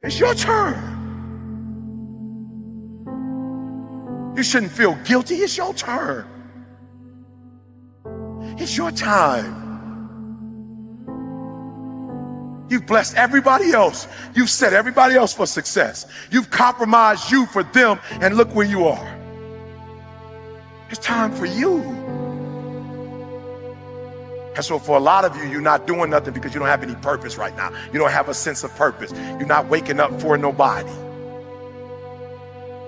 It's your turn. You shouldn't feel guilty. It's your turn. It's your time. You've blessed everybody else. You've set everybody else for success. You've compromised you for them, and look where you are. It's time for you. And so for a lot of you, you're not doing nothing because you don't have any purpose right now. You don't have a sense of purpose. You're not waking up for nobody.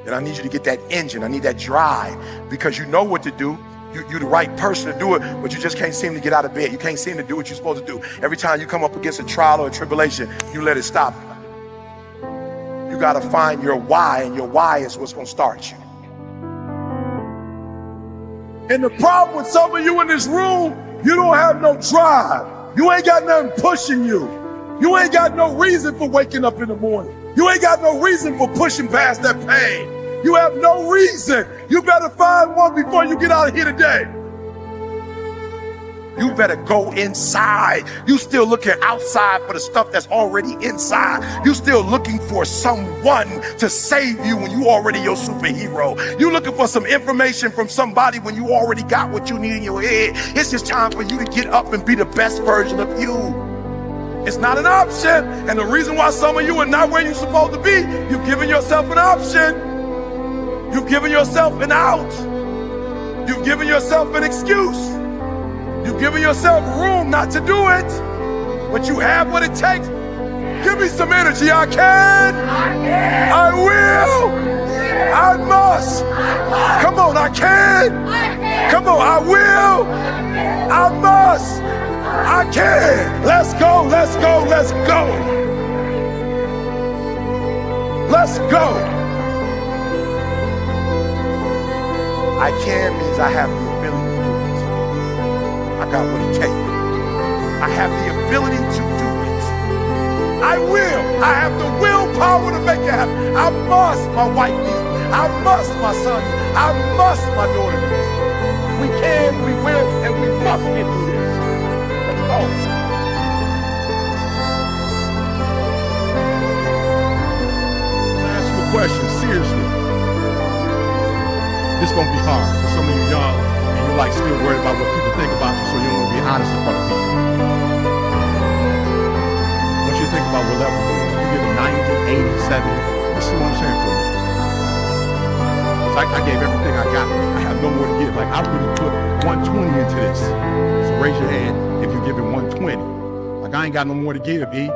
And I need you to get that engine. I need that drive, because you know what to do. You're the right person to do it, but you just can't seem to get out of bed. You can't seem to do what you're supposed to do. Every time you come up against a trial or a tribulation, you let it stop you. You got to find your why, and your why is what's going to start you. And the problem with some of you in this room, you don't have no drive. You ain't got nothing pushing you. You ain't got no reason for waking up in the morning. You ain't got no reason for pushing past that pain. You have no reason. You better find one before you get out of here today. You better go inside. You still looking outside for the stuff that's already inside. You still looking for someone to save you when you already your superhero. You looking for some information from somebody when you already got what you need in your head. It's just time for you to get up and be the best version of you. It's not an option. And the reason why some of you are not where you're supposed to be, you've given yourself an option. You've given yourself an out. You've given yourself an excuse. You've given yourself room not to do it, but you have what it takes. Give me some energy. I can. I will. I must. Come on, I can. Come on, I will. I must. I can. Let's go, let's go, let's go. Let's go. I can means I have the ability to do it. I got what it takes. I have the ability to do it. I will. I have the willpower to make it happen. I must. My wife needs it. I must. My son needs it. I must. My daughter needs it. We can, we will, and we must get through this. Let's go. I'll ask you a question, seriously. This is gonna be hard for some of you young, and you're like still worried about what people think about you, so you don't want to be honest in front of people. I want you to think about what level you are. You give a 90, 80, 70. This is what I'm saying for you. It's like I gave everything I got. I have no more to give. Like I really put 120 into this. So raise your hand if you're giving 120. Like I ain't got no more to give, E.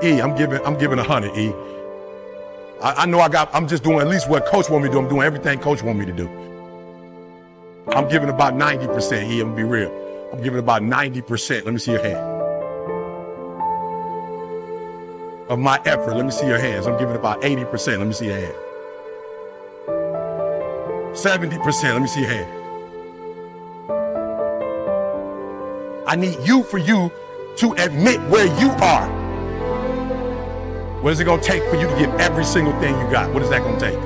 E, I'm giving 100, E. I know I'm just doing at least what Coach want me to do. I'm doing everything Coach want me to do. I'm giving about 90%, E, I'm gonna be real. I'm giving about 90%, let me see your hand. Of my effort, let me see your hands. I'm giving about 80%, let me see your hand. 70%, let me see your hand. I need you for you to admit where you are. What is it gonna take for you to give every single thing you got? What is that gonna take?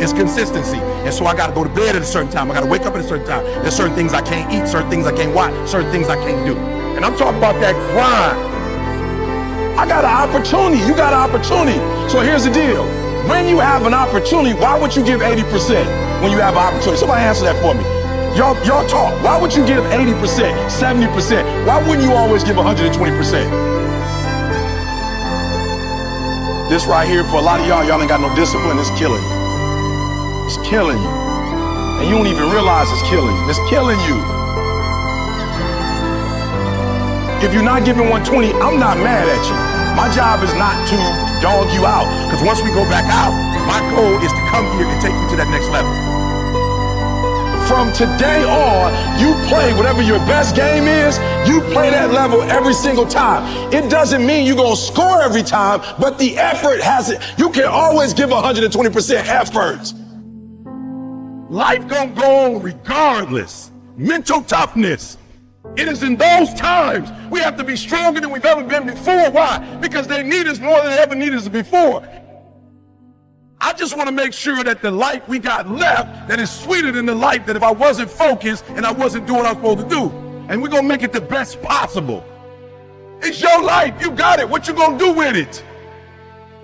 It's consistency. And so I gotta go to bed at a certain time. I gotta wake up at a certain time. There's certain things I can't eat, certain things I can't watch, certain things I can't do. And I'm talking about that grind. I got an opportunity, you got an opportunity. So here's the deal. When you have an opportunity, why would you give 80% when you have an opportunity? Somebody answer that for me. Y'all talk. Why would you give 80%, 70%? Why wouldn't you always give 120%? This right here, for a lot of y'all ain't got no discipline. It's killing you. It's killing you. And you don't even realize it's killing you. It's killing you. If you're not giving 120, I'm not mad at you. My job is not to dog you out. Because once we go back out, my goal is to come here and take you to that next level. From today on, you play whatever your best game is, you play that level every single time. It doesn't mean you're gonna score every time, but the effort has it. You can always give 120% effort. Life gonna go on regardless. Mental toughness. It is in those times we have to be stronger than we've ever been before. Why? Because they need us more than they ever needed us before. I just want to make sure that the life we got left, that is sweeter than the life that if I wasn't focused and I wasn't doing what I was supposed to do. And we're going to make it the best possible. It's your life. You got it. What you gonna do with it?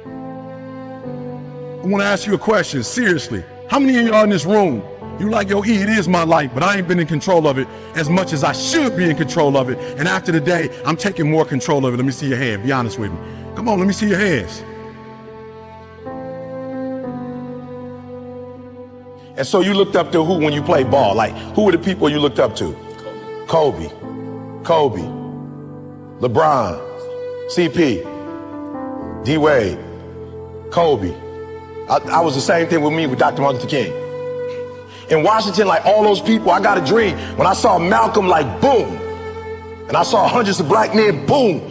I want to ask you a question, seriously. How many of y'all in this room, you like, yo, E, it is my life, but I ain't been in control of it as much as I should be in control of it. And after the day, I'm taking more control of it. Let me see your hand. Be honest with me. Come on, let me see your hands. And so you looked up to who when you played ball? Like, who were the people you looked up to? Kobe, LeBron, CP, D-Wade, Kobe. I was the same thing with me with Dr. Martin Luther King. In Washington, like all those people, I got a dream. When I saw Malcolm, like, boom. And I saw hundreds of black men, boom.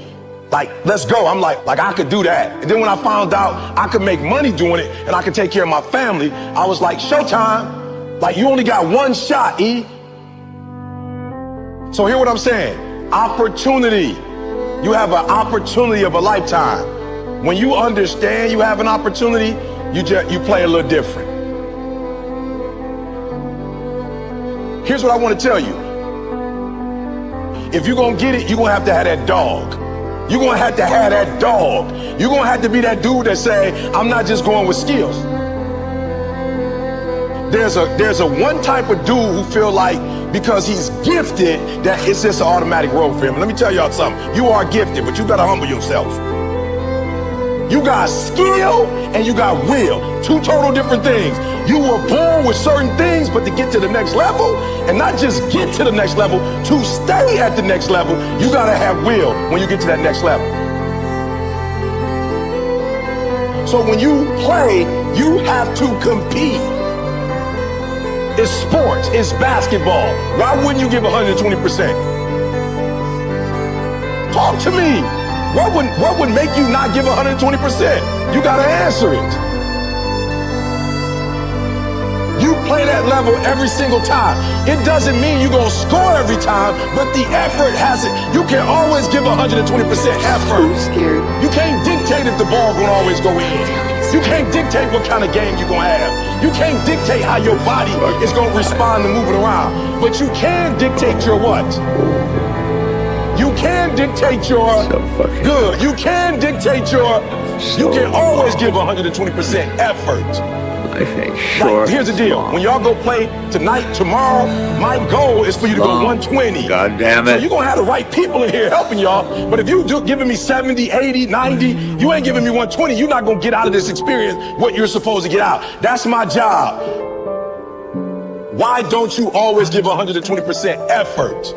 Like, let's go. I'm like I could do that. And then when I found out I could make money doing it and I could take care of my family, I was like, showtime. Like, you only got one shot, E. So hear what I'm saying. Opportunity. You have an opportunity of a lifetime. When you understand you have an opportunity, you play a little different. Here's what I want to tell you. If you're going to get it, you're going to have that dog. You're going to have that dog. You're going to have to be that dude that say, I'm not just going with skills. There's a one type of dude who feel like because he's gifted that it's just an automatic road for him. Let me tell y'all something. You are gifted, but you got to humble yourself. You got skill and you got will. Two total different things. You were born with certain things, but to get to the next level, and not just get to the next level, to stay at the next level, you gotta have will when you get to that next level. So when you play, you have to compete. It's sports, it's basketball. Why wouldn't you give 120%? Talk to me. What would make you not give 120%? You gotta answer it. You play that level every single time. It doesn't mean you're gonna score every time, but the effort has it. You can always give 120% effort. So scared. You can't dictate if the ball gonna always go in. You can't dictate what kind of game you're gonna have. You can't dictate how your body is gonna respond to moving around. But you can dictate your what? You can dictate your good. You can dictate your, you can always give 120% effort. Life ain't short. Like, here's the deal. When y'all go play tonight, tomorrow, my goal is for you to go 120. God damn it. So you're going to have the right people in here helping y'all. But if you giving me 70, 80, 90, you ain't giving me 120. You're not going to get out of this experience what you're supposed to get out. That's my job. Why don't you always give 120% effort?